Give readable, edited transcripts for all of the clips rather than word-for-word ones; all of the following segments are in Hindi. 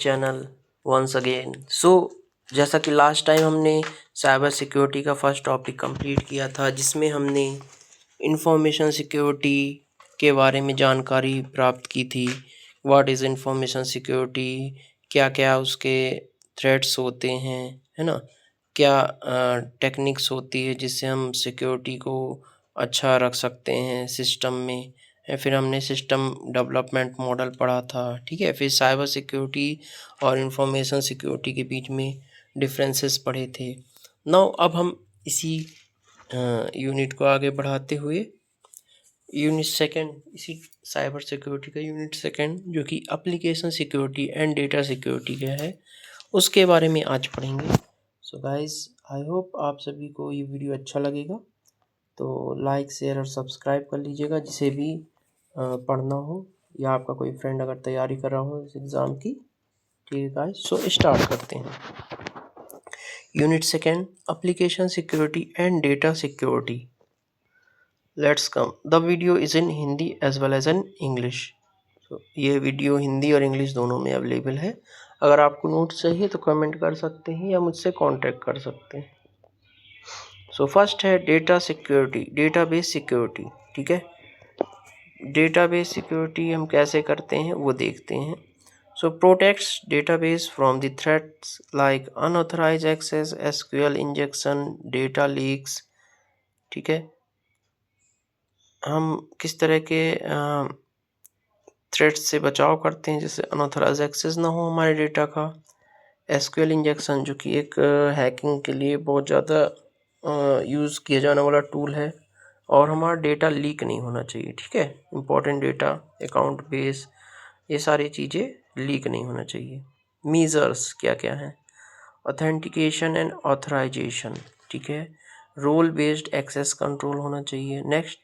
Channel once again. जैसा कि लास्ट टाइम हमने साइबर सिक्योरिटी का फर्स्ट टॉपिक कंप्लीट किया था, जिसमें हमने इंफॉर्मेशन सिक्योरिटी के बारे में जानकारी प्राप्त की थी। व्हाट इज़ इंफॉर्मेशन सिक्योरिटी, क्या क्या उसके थ्रेट्स होते हैं, है ना, क्या टेक्निक्स होती है जिससे हम सिक्योरिटी को अच्छा रख सकते हैं सिस्टम में। फिर हमने सिस्टम डेवलपमेंट मॉडल पढ़ा था, ठीक है। फिर साइबर सिक्योरिटी और इंफॉर्मेशन सिक्योरिटी के बीच में डिफरेंसेस पढ़े थे। नाउ अब हम इसी यूनिट को आगे बढ़ाते हुए यूनिट सेकंड, इसी साइबर सिक्योरिटी का यूनिट सेकंड, जो कि application security and data security का है, उसके बारे में आज पढ़ेंगे। सो गाइस, आई होप आप सभी को ये वीडियो अच्छा लगेगा, तो लाइक शेयर और सब्सक्राइब कर लीजिएगा। जिसे भी पढ़ना हो या आपका कोई फ्रेंड अगर तैयारी कर रहा हो इस एग्ज़ाम की, ठीक है गाइस। सो स्टार्ट करते हैं। Unit second, application security and data security. Let's come. The video is in Hindi as well as in English. ये वीडियो हिंदी और इंग्लिश दोनों में अवेलेबल है। अगर आपको नोट्स चाहिए तो कमेंट कर सकते हैं या मुझसे कांटेक्ट कर सकते हैं। सो फर्स्ट है डेटा सिक्योरिटी, डेटाबेस सिक्योरिटी, ठीक है। डेटाबेस सिक्योरिटी हम कैसे करते हैं वो देखते हैं। So protects database from the threats like unauthorised access, SQL injection, data leaks, ठीक है। हम किस तरह के थ्रेट्स से बचाव करते हैं, जैसे अनऑथराइज्ड एक्सेस ना हो हमारे डेटा का, एसक्यूएल इंजेक्शन जो कि एक हैकिंग के लिए बहुत ज़्यादा यूज़ किया जाने वाला टूल है, और हमारा डेटा लीक नहीं होना चाहिए, ठीक है। इंपॉर्टेंट डेटा, अकाउंट बेस, ये सारी चीज़ें लीक नहीं होना चाहिए। मीजर्स क्या क्या हैं, ऑथेंटिकेशन एंड ऑथराइजेशन, ठीक है। रोल बेस्ड एक्सेस कंट्रोल होना चाहिए। Next,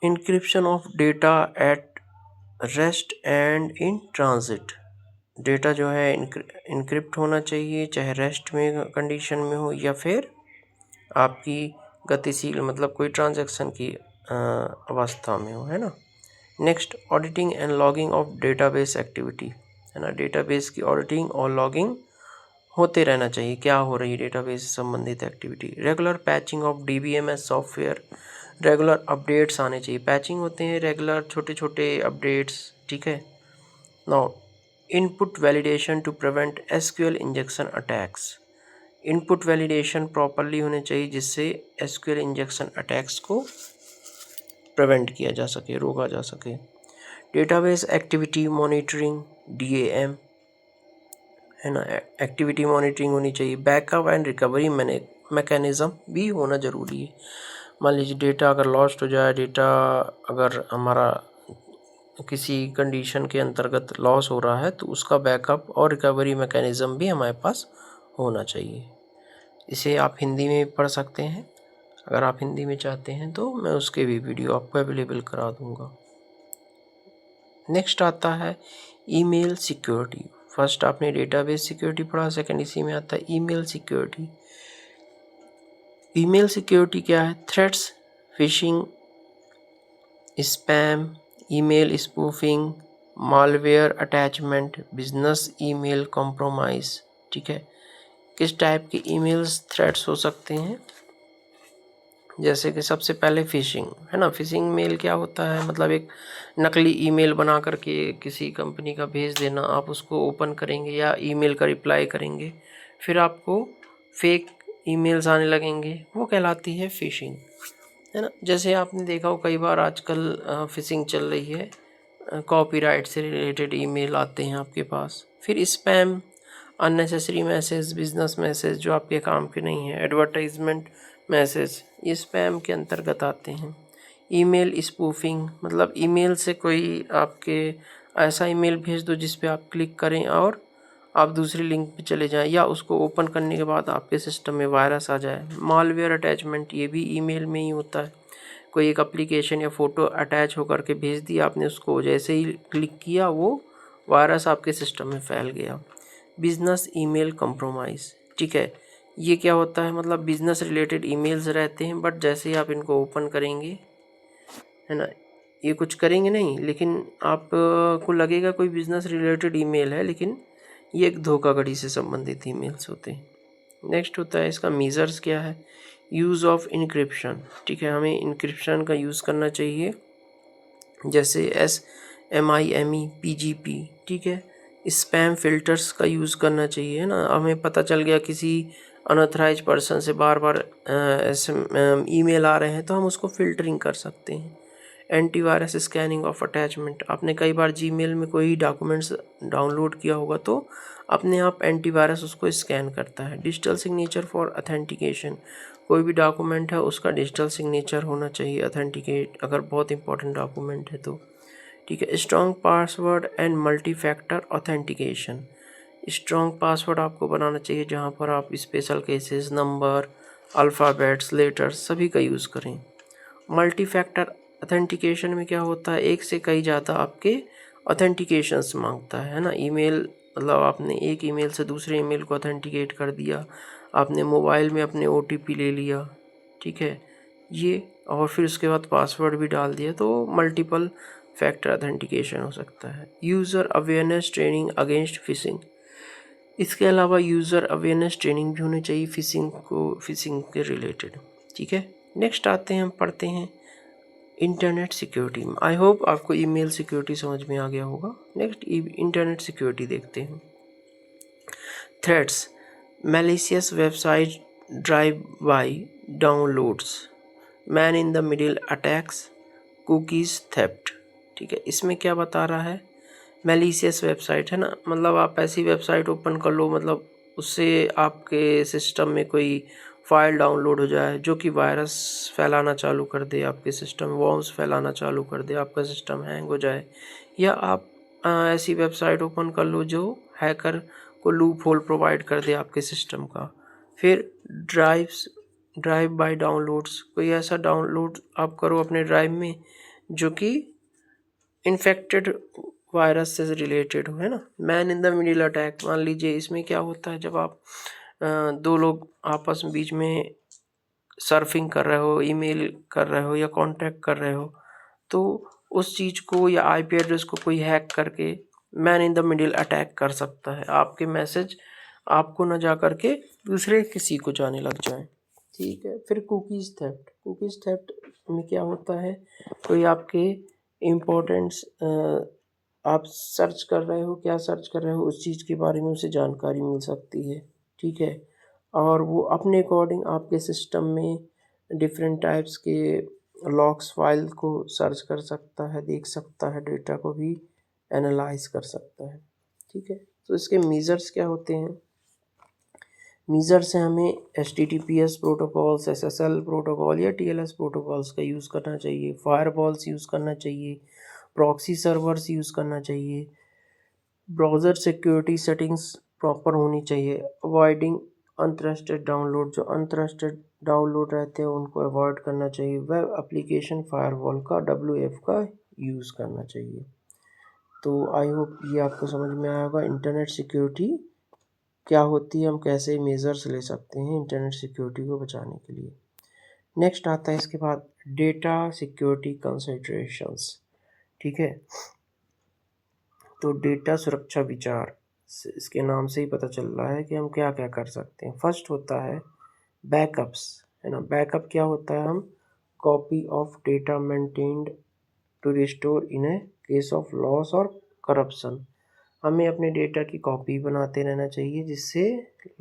encryption of data at rest and in transit, data जो है इनक्रिप्ट होना चाहिए, चाहे रेस्ट में कंडीशन में हो या फिर आपकी गतिशील मतलब कोई ट्रांजैक्शन की अवस्था में हो, है ना। Next, auditing and logging off database activity, है ना। डेटाबेस की ऑडिटिंग और लॉगिंग होते रहना चाहिए, क्या हो रही है डेटाबेस से संबंधित activity. Regular patching of DBMS software, regular updates आने चाहिए। पैचिंग होते हैं रेगुलर छोटे छोटे अपडेट्स, ठीक है। Now, input validation to prevent SQL injection attacks, input validation properly होने चाहिए जिससे एसक्यूएल इंजेक्शन अटैक्स को प्रिवेंट किया जा सके, रोका जा सके। डेटाबेस एक्टिविटी मॉनिटरिंग, डीएएम, है ना, एक्टिविटी मॉनिटरिंग होनी चाहिए। बैकअप एंड रिकवरी मैकेनिज्म भी होना ज़रूरी है। मान लीजिए डेटा अगर लॉस्ट हो जाए, डेटा अगर हमारा किसी कंडीशन के अंतर्गत लॉस हो रहा है, तो उसका बैकअप और रिकवरी मैकेनिज्म भी हमारे पास होना चाहिए। इसे आप हिंदी में पढ़ सकते हैं, अगर आप हिंदी में चाहते हैं तो मैं उसके भी वीडियो आपको अवेलेबल करा दूंगा। नेक्स्ट आता है ईमेल सिक्योरिटी। फर्स्ट आपने डेटाबेस सिक्योरिटी पढ़ा, सेकंड इसी में आता है ईमेल सिक्योरिटी। ईमेल सिक्योरिटी क्या है? Threats, fishing, spam, email spoofing, malware attachment, business email compromise, ठीक है। किस टाइप के ईमेल्स थ्रेट्स हो सकते हैं? जैसे कि सबसे पहले फ़िशिंग, है ना। फ़िशिंग मेल क्या होता है, मतलब एक नकली ईमेल बना करके किसी कंपनी का भेज देना, आप उसको ओपन करेंगे या ईमेल का रिप्लाई करेंगे, फिर आपको फेक ईमेल्स आने लगेंगे, वो कहलाती है फ़िशिंग, है ना। जैसे आपने देखा हो कई बार आजकल फ़िशिंग चल रही है, कॉपीराइट से रिलेटेड ईमेल आते हैं आपके पास। फिर spam, unnecessary message, business message जो आपके काम के नहीं है, एडवर्टाइजमेंट मैसेज, ये स्पैम के अंतर्गत आते हैं। ईमेल स्पूफिंग, मतलब ईमेल से कोई आपके ऐसा ईमेल भेज दो जिस पे आप क्लिक करें और आप दूसरी लिंक पे चले जाएं, या उसको ओपन करने के बाद आपके सिस्टम में वायरस आ जाए। मालवेयर अटैचमेंट, ये भी ईमेल में ही होता है। कोई एक एप्लीकेशन या फ़ोटो अटैच होकर के भेज दी आपने, उसको जैसे ही क्लिक किया वो वायरस आपके सिस्टम में फैल गया। बिजनेस ईमेल कॉम्प्रोमाइज़, ठीक है। ये क्या होता है, मतलब बिजनेस रिलेटेड ईमेल्स रहते हैं, बट जैसे ही आप इनको ओपन करेंगे, है ना, ये कुछ करेंगे नहीं, लेकिन आप को लगेगा कोई बिजनेस रिलेटेड ईमेल है, लेकिन ये एक धोखाधड़ी से संबंधित ईमेल्स होते हैं। नेक्स्ट होता है इसका मीजर्स क्या है, यूज़ ऑफ इनक्रिप्शन। ठीक है, हमें इनक्रिप्शन का यूज़ करना चाहिए, जैसे SMIME PGP। ठीक है, स्पैम फिल्टर्स का यूज़ करना चाहिए, है ना। हमें पता चल गया किसी अनऑथराइज पर्सन से बार बार ईमेल आ रहे हैं तो हम उसको फ़िल्टरिंग कर सकते हैं। एंटीवायरस स्कैनिंग ऑफ अटैचमेंट, आपने कई बार जीमेल में कोई डॉक्यूमेंट्स डाउनलोड किया होगा तो अपने आप एंटीवायरस उसको स्कैन करता है। डिजिटल सिग्नेचर फॉर अथेंटिकेशन, कोई भी डॉक्यूमेंट है उसका डिजिटल सिग्नेचर होना चाहिए अथेंटिकेट, अगर बहुत इंपॉर्टेंट डॉक्यूमेंट है तो। ठीक है, strong password and multi factor authentication, strong password आपको बनाना चाहिए जहाँ पर आप special cases, number, alphabets, letters सभी का यूज़ करें। मल्टी फैक्टर ऑथेंटिकेशन में क्या होता है, एक से कई ज़्यादा आपके ऑथेंटिकेशंस मांगता है ना। ईमेल मतलब आपने एक ईमेल से दूसरे ईमेल को ऑथेंटिकेट कर दिया, आपने मोबाइल में अपने OTP ले लिया, ठीक है ये, और फिर उसके बाद पासवर्ड भी डाल दिया, तो मल्टीपल फैक्टर ऑथेंटिकेशन हो सकता है। User awareness training against fishing, इसके अलावा यूज़र अवेयरनेस ट्रेनिंग भी होनी चाहिए फिशिंग के रिलेटेड। ठीक है, नेक्स्ट आते हैं, हम पढ़ते हैं इंटरनेट सिक्योरिटी। आई होप आपको ईमेल सिक्योरिटी समझ में आ गया होगा। नेक्स्ट इंटरनेट सिक्योरिटी देखते हैं। Threads, malicious website, drive by downloads, man in the middle attacks, cookies theft. ठीक है, इसमें क्या बता रहा है, मैलिशियस वेबसाइट है ना, मतलब आप ऐसी वेबसाइट ओपन कर लो, मतलब उससे आपके सिस्टम में कोई फाइल डाउनलोड हो जाए जो कि वायरस फैलाना चालू कर दे, आपके सिस्टम वॉर्म्स फैलाना चालू कर दे, आपका सिस्टम हैंग हो जाए, या आप ऐसी वेबसाइट ओपन कर लो जो हैकर को लूप होल प्रोवाइड कर दे आपके सिस्टम का। फिर ड्राइव बाय डाउनलोड्स, कोई ऐसा डाउनलोड आप करो अपने ड्राइव में जो कि इन्फेक्टेड वायरस से रिलेटेड हो, है ना। Man in the middle attack, मान लीजिए इसमें क्या होता है, जब आप दो लोग आपस में बीच में सर्फिंग कर रहे हो, ईमेल कर रहे हो या कांटेक्ट कर रहे हो, तो उस चीज़ को या IP एड्रेस को कोई हैक करके man in the middle attack कर सकता है, आपके मैसेज आपको न जा करके दूसरे किसी को जाने लग जाए। ठीक है, फिर कुकीज़ थेफ्ट में क्या होता है, कोई आपके इम्पोर्टेंट्स आप सर्च कर रहे हो, क्या सर्च कर रहे हो उस चीज़ के बारे में उसे जानकारी मिल सकती है। ठीक है, और वो अपने अकॉर्डिंग आपके सिस्टम में डिफरेंट टाइप्स के लॉग्स फाइल को सर्च कर सकता है, देख सकता है, डेटा को भी एनालाइज कर सकता है। ठीक है, तो इसके मीजर्स क्या होते हैं, मीजर से हमें HTTPS प्रोटोकॉल्स, SSL प्रोटोकॉल या TLS प्रोटोकॉल्स का यूज़ करना चाहिए, फायरवॉल्स यूज़ करना चाहिए, प्रॉक्सी सर्वर्स यूज़ करना चाहिए, ब्राउज़र सिक्योरिटी सेटिंग्स प्रॉपर होनी चाहिए, अवॉइडिंग अनट्रस्टेड डाउनलोड, जो अनट्रस्टेड डाउनलोड रहते हैं उनको अवॉइड करना चाहिए, वेब एप्लीकेशन फायरवॉल का WF का यूज़ करना चाहिए। तो आई होप ये आपको समझ में आया होगा इंटरनेट सिक्योरिटी क्या होती है, हम कैसे मेजर्स ले सकते हैं इंटरनेट सिक्योरिटी को बचाने के लिए। नेक्स्ट आता है इसके बाद डेटा सिक्योरिटी कंसिडरेशंस। ठीक है, तो डेटा सुरक्षा विचार, इसके नाम से ही पता चल रहा है कि हम क्या क्या कर सकते हैं। फर्स्ट होता है बैकअप्स, है ना। बैकअप क्या होता है, हम copy of data maintained to restore in a case of loss और करप्शन, हमें अपने डेटा की कॉपी बनाते रहना चाहिए जिससे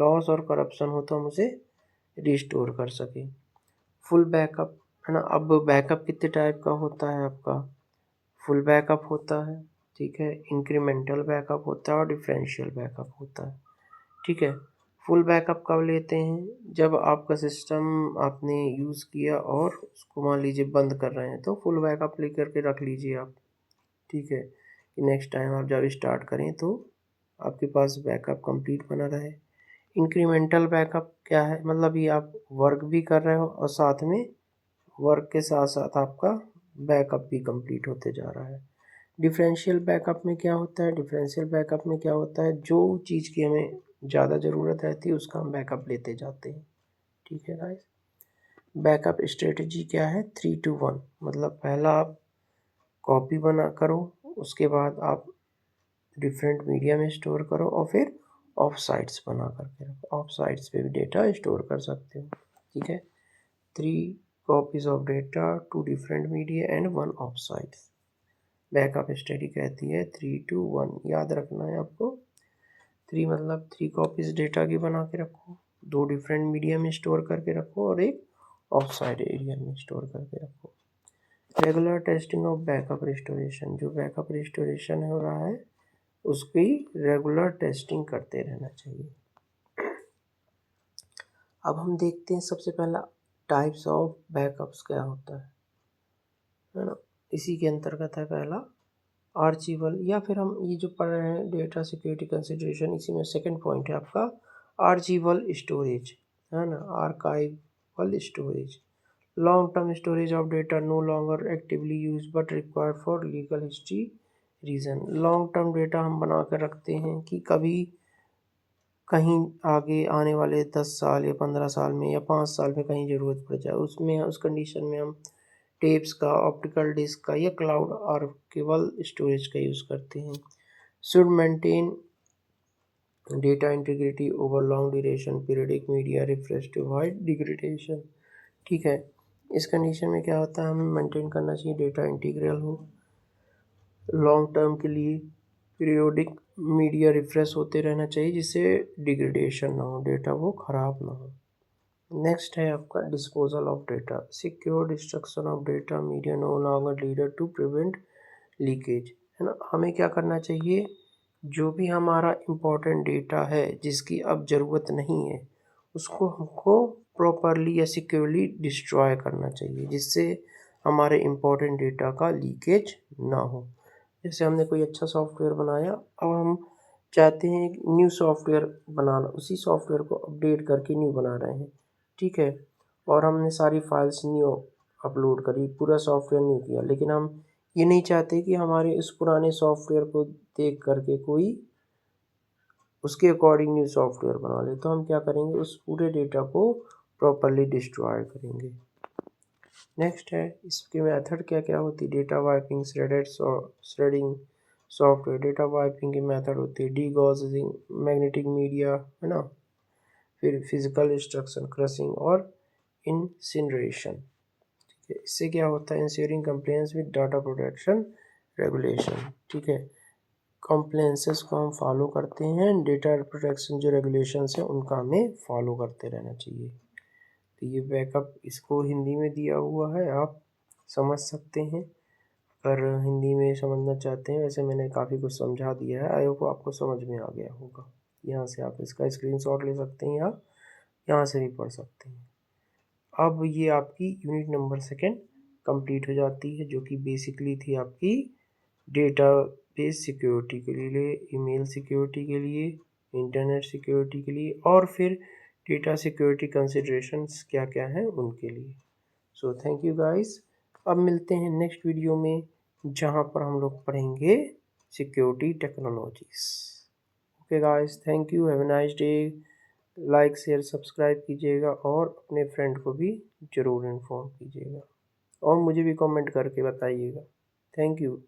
लॉस और करप्शन हो तो हम उसे रिस्टोर कर सकें। फुल बैकअप, है ना। अब बैकअप कितने टाइप का होता है आपका, फुल बैकअप होता है, ठीक है, इंक्रीमेंटल बैकअप होता है और डिफरेंशियल बैकअप होता है। ठीक है, फुल बैकअप कब लेते हैं, जब आपका सिस्टम आपने यूज़ किया और उसको मान लीजिए बंद कर रहे हैं, तो फुल बैकअप लेकर के रख लीजिए आप। ठीक है, कि नेक्स्ट टाइम आप जब स्टार्ट करें तो आपके पास बैकअप कंप्लीट बना रहे। इंक्रीमेंटल बैकअप क्या है, मतलब ये आप वर्क भी कर रहे हो और साथ में वर्क के साथ साथ आपका बैकअप भी कंप्लीट होते जा रहा है। डिफरेंशियल बैकअप में क्या होता है, डिफरेंशियल बैकअप में क्या होता है, जो चीज़ की हमें ज़्यादा ज़रूरत रहती है उसका हम बैकअप लेते जाते हैं। ठीक है गाइस, बैकअप स्ट्रेटजी क्या है, 3 to 1, मतलब पहला आप कॉपी बना करो, उसके बाद आप डिफरेंट मीडिया में स्टोर करो और फिर ऑफ साइट्स बना करके रखो। ऑफ साइट्स पे भी डेटा स्टोर कर सकते हो। ठीक है, 3 copies of data, 2 different media and 1 of sites. Backup study कहती है 3-2-1, याद रखना है आपको। 3 मतलब 3 कॉपीज डेटा की बना के रखो, 2 डिफरेंट मीडिया में स्टोर करके रखो और एक ऑफ साइड एरिया में स्टोर करके रखो। Regular testing of backup restoration, जो बैकअप रिस्टोरेशन हो रहा है उसकी रेगुलर टेस्टिंग करते रहना चाहिए। अब हम देखते हैं सबसे पहला टाइप्स ऑफ बैकअप्स क्या होता है ना। इसी के अंतर्गत है पहला आर्चिवल, या फिर हम ये जो पढ़ रहे हैं डेटा सिक्योरिटी कंसिडरेशन, इसी में सेकंड पॉइंट है आपका आर्चिवल स्टोरेज, है ना, archival storage. Long term storage of data no longer actively use but required for legal history reason. Long term data हम बना कर रखते हैं कि कभी कहीं आगे आने वाले 10 साल या 15 साल में या 5 साल में कहीं ज़रूरत पड़ जाए, उसमें उस कंडीशन में हम टेप्स का, ऑप्टिकल डिस्क का या क्लाउड आर्काइवल स्टोरेज का यूज़ करते हैं। Should maintain data integrity over long duration, periodic media refresh to avoid degradation. ठीक है, इस कंडीशन में क्या होता है, हमें मेंटेन करना चाहिए डेटा इंटीग्रल हो, लॉन्ग टर्म के लिए पीरियोडिक मीडिया रिफ्रेश होते रहना चाहिए जिससे डिग्रेडेशन ना हो, डेटा वो ख़राब ना हो। नेक्स्ट है आपका disposal of data, secure destruction of data media no longer leader to prevent leakage, है ना। हमें क्या करना चाहिए, जो भी हमारा इम्पोर्टेंट डेटा है जिसकी अब ज़रूरत नहीं है उसको हमको प्रॉपरली या सिक्योरली डिस्ट्रॉय करना चाहिए जिससे हमारे इम्पोर्टेंट डेटा का लीकेज ना हो। जैसे हमने कोई अच्छा सॉफ्टवेयर बनाया, अब हम चाहते हैं एक न्यू सॉफ्टवेयर बनाना, उसी सॉफ्टवेयर को अपडेट करके न्यू बना रहे हैं। ठीक है, और हमने सारी फाइल्स न्यू अपलोड करी, पूरा सॉफ्टवेयर न्यू किया, लेकिन हम ये नहीं चाहते कि हमारे उस पुराने सॉफ्टवेयर को देख करके कोई उसके अकॉर्डिंग न्यू सॉफ्टवेयर बना ले। तो हम क्या करेंगे, उस पूरे डेटा को प्रॉपरली डिस्ट्रॉय करेंगे। नेक्स्ट है इसके मेथड क्या क्या होती है, data wiping, shredding software. Data wiping की मेथड होती है डीगॉसिंग, मैग्नेटिक मीडिया, है ना, फिर फिजिकल डिस्ट्रक्शन, क्रशिंग और इंसिनरेशन। ठीक है, इससे क्या होता है, ensuring compliance with data protection regulation. ठीक है, कंप्लायंसेस को हम फॉलो करते हैं, डेटा प्रोटेक्शन जो रेगुलेशंस हैं उनका हमें फॉलो करते रहना चाहिए। तो ये बैकअप इसको हिंदी में दिया हुआ है, आप समझ सकते हैं अगर हिंदी में समझना चाहते हैं। वैसे मैंने काफ़ी कुछ समझा दिया है, आई होप आपको समझ में आ गया होगा। यहाँ से आप इसका स्क्रीनशॉट ले सकते हैं या यहाँ से भी पढ़ सकते हैं। अब ये आपकी यूनिट नंबर 2 कंप्लीट हो जाती है, जो कि बेसिकली थी आपकी डेटा बेस सिक्योरिटी के लिए, ईमेल सिक्योरिटी के लिए, इंटरनेट सिक्योरिटी के लिए, और फिर डेटा सिक्योरिटी कंसिडरेशंस क्या क्या हैं उनके लिए। सो थैंक यू गाइस, अब मिलते हैं नेक्स्ट वीडियो में जहाँ पर हम लोग पढ़ेंगे security technologies. Okay guys, thank you, have a nice day. Like share subscribe कीजिएगा और अपने फ्रेंड को भी ज़रूर इन्फॉर्म कीजिएगा और मुझे भी कमेंट करके बताइएगा। Thank you.